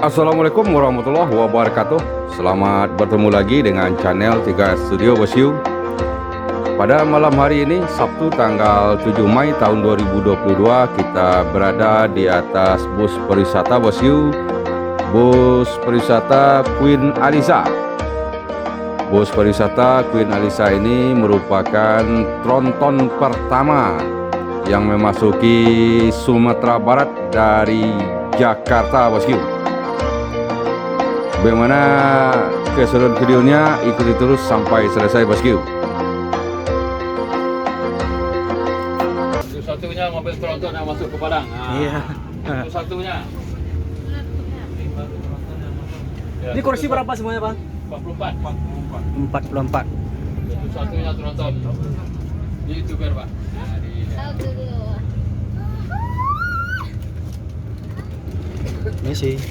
Assalamualaikum warahmatullahi wabarakatuh. Selamat bertemu lagi dengan channel 3 Studio Bosyu. Pada malam hari ini, Sabtu tanggal 7 Mei tahun 2022, kita berada di atas bus pariwisata Bosyu, bus pariwisata Queen Alisa. Bus pariwisata Queen Alisa ini merupakan tronton pertama yang memasuki Sumatera Barat dari Jakarta Bosyu. Bagaimana keseruan videonya, ikuti terus sampai selesai Bosku. Satunya mobil tronton yang masuk ke Padang. Iya. Itu satunya. Ini kursi berapa semuanya, Bang? 44. 44. Itu satunya tronton. Di YouTuber, Pak. Ini sih.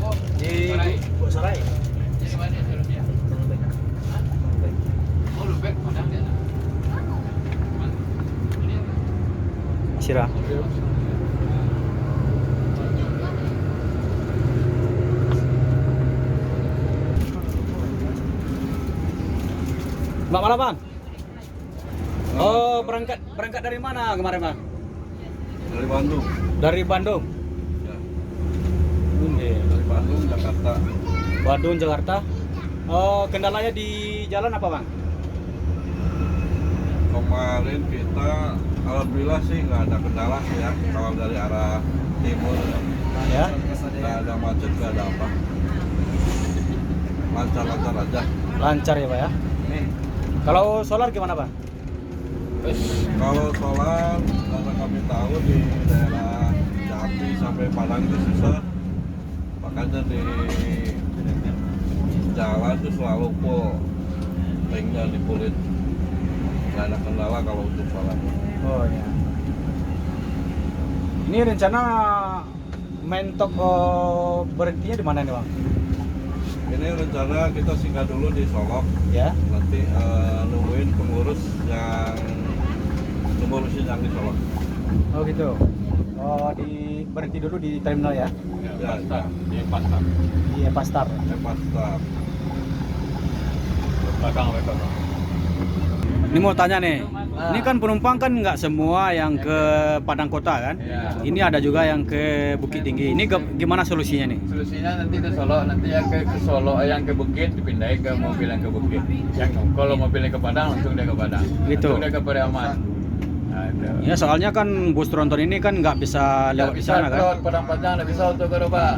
Oh, di Sarai. Di mana serumnya? Oh, Lubek, Padang dia. Sirah. Mbak mana, Bang? Oh, berangkat dari mana kemarin, Bang? Dari Bandung. Dari Bandung. Ya. Dari Bandung, Jakarta. Bandung, Jakarta. Oh, kendalanya di jalan apa, Bang? Kemarin kita alhamdulillah sih nggak ada kendala sih ya. Kalau dari arah timur Ya. nggak ada macet, nggak ada apa. Lancar-lancar aja. Lancar ya, Pak ya. Kalau solar gimana, Bang? Kalau solar, karena kami tahu di daerah Jati sampai Padang itu susah. Makanya di jalan itu selalu full, tanknya dipulit. Nggak ada kendala kalau untuk solar. Oh ya. Ini rencana mentok berhentinya di mana nih, Bang? Ini rencana kita singgah dulu di Solok. Ya. Nanti nungguin pengurus yang di Solok. Oh gitu. Oh, berhenti dulu di terminal ya? Ya, Di Pasar. Di Pastar. Pasar. Belakang. Ini mau tanya nih, ini kan penumpang kan nggak semua yang ke Padang Kota kan? Iya. Ini ada juga yang ke Bukit Tinggi. Ini gimana solusinya nih? Solusinya nanti ke Solo, nanti yang ke Solo, yang ke Bukit dipindahin ke mobil yang ke Bukit. Yang kalau mobilnya ke Padang langsung dia ke Padang. Gitu. Langsung dia ke Pariaman. Nah, itu. Ya soalnya kan bus tronton ini kan nggak bisa Nggak lewat di bisa sana kan? lewat Padang Panjang, nggak bisa untuk ke Pak.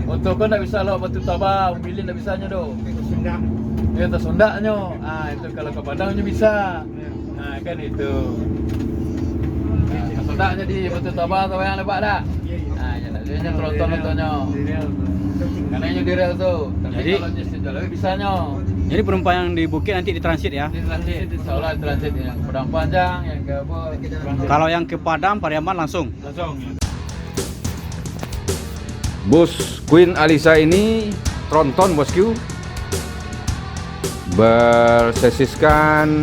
Untuk kan nggak bisa lewat Batu Tabah, Umbilin nggak bisanya do. Ya tersundaknya. Ah itu kalau ke Padangnya bisa. Nah kan itu. Nah, sundaknya di Batu Tabah atau yang lebat dah. Nah jadinya tronton-trontonnya. Karena ini di rel tuh. Tapi Jadi- kalau di jalan bisanya. Jadi penumpang yang di Bukit nanti di transit ya? Di transit, seolah transit yang ke Padang Panjang, yang ke apa? Transit. Kalau yang ke Padang, Pariaman langsung. Langsung. Bus Queen Alisa ini tronton Bosku, bersasiskan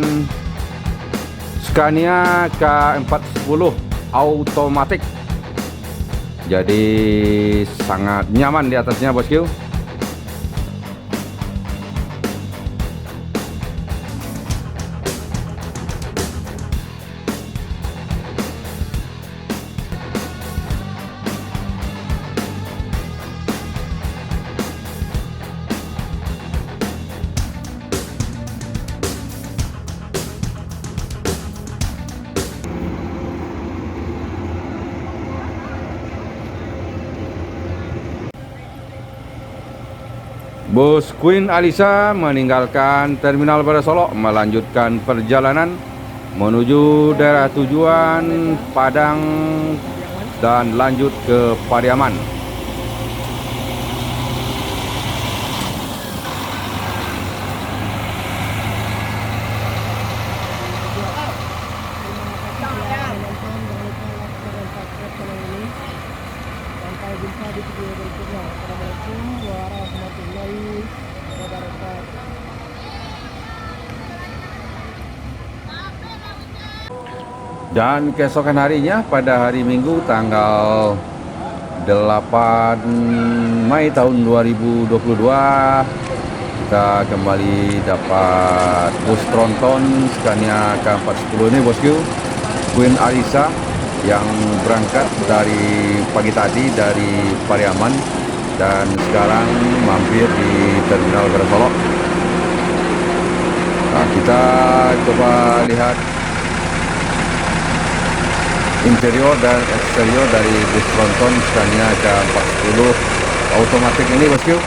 Scania K410 automatik. Jadi sangat nyaman di atasnya Bosku. Bus Queen Alisa meninggalkan Terminal Barat Solok, melanjutkan perjalanan menuju daerah tujuan Padang dan lanjut ke Pariaman. Sampai jumpa di video berikutnya. Assalamualaikum warahmatullahi wabarakatuh. Dan keesokan harinya pada hari Minggu tanggal 8 Mei tahun 2022 kita kembali dapat bus tronton Scania K410 ini bosku, Queen Alisa yang berangkat dari pagi tadi dari Pariaman dan sekarang mampir di Terminal Garasolok. Nah, kita coba lihat interior dan eksterior dari bus tronton Scania K410 otomatis ini bosku.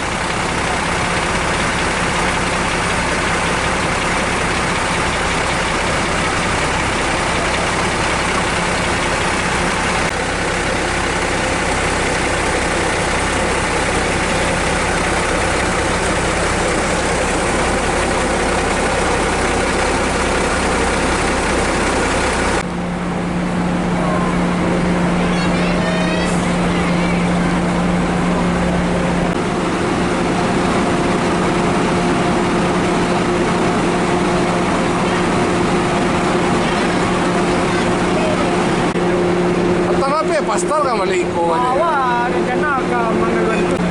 Pastel kan balik ko aja. Bawa rencana ke mana gantung.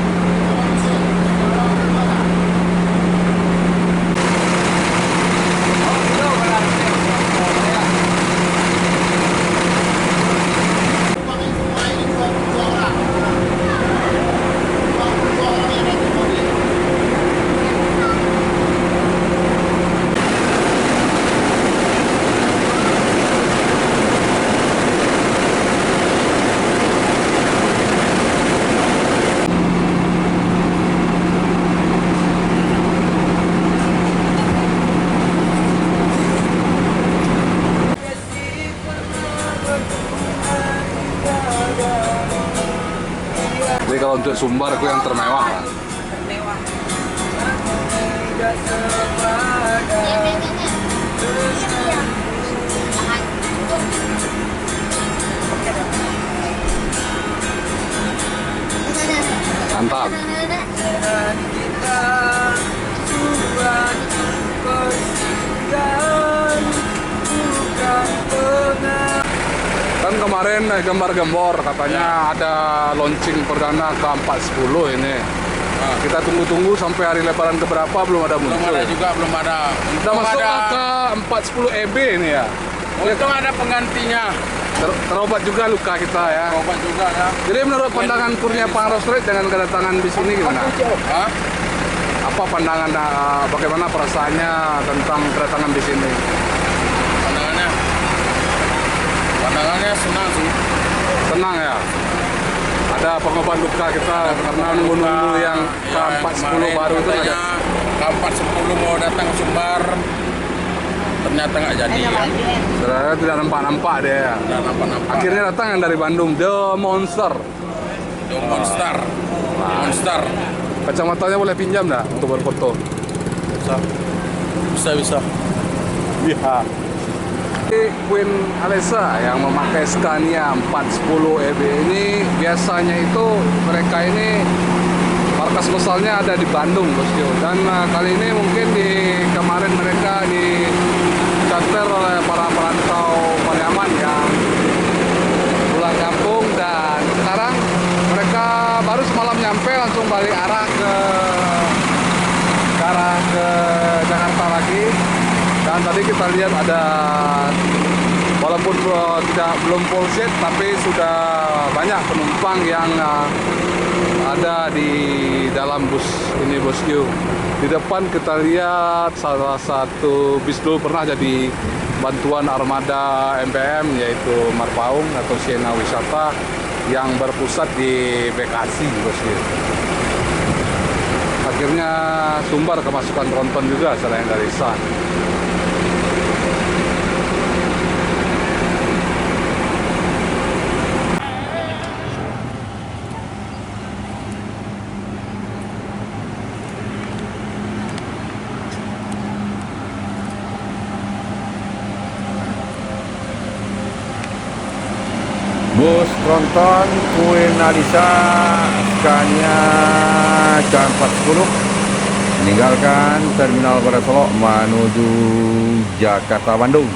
Jadi kalau untuk Sumbar aku yang termewah lah. Mantap. Kan kemarin gambar-gembor katanya ada launching perdana K410 ini. Nah, kita tunggu-tunggu sampai hari lebaran keberapa belum ada muncul. Belum ada juga, belum ada. Udah masuk K410 EB ini ya. Untung ada penggantinya. Terobat juga luka kita ya. Obat juga ya. Jadi menurut pandangan Kurnia Pangrosret dengan kedatangan bis ini gimana? Hah? Apa pandangan bagaimana perasaannya tentang kedatangan bis ini? Pandangannya senang sih. Tenang ya. Ada pengobat luka kita karena nunggu-nunggu yang K410 baru itu ada. K410 mau datang ke Sumbar, ternyata nggak jadi ya. Saudara tidak nampak-nampak deh ya. Udah nampak-nampak. Akhirnya datang yang dari Bandung, The Monster. The Monster. Monster. Kacamatanya boleh pinjam dah untuk berfoto? Bisa. Iya. Queen Alisa yang memakai Scania 410 EB ini biasanya itu mereka ini markas besarnya ada di Bandung bosku, dan kali ini mungkin di kemarin mereka di charter oleh para perantau Pariaman yang pulang kampung, dan sekarang mereka baru semalam nyampe langsung balik arah ke Jakarta lagi. Dan tadi kita lihat ada, walaupun belum full set, tapi sudah banyak penumpang yang ada di dalam bus ini bosku. Di depan kita lihat salah satu bis dulu pernah jadi bantuan armada MPM, yaitu Marpaung atau Siena Wisata yang berpusat di Bekasi bosku. Akhirnya Sumbar kemasukan tronton juga selain dari San. Bus tronton Queen Alisa Scania K410 meninggalkan Terminal Garasolok menuju Jakarta Bandung.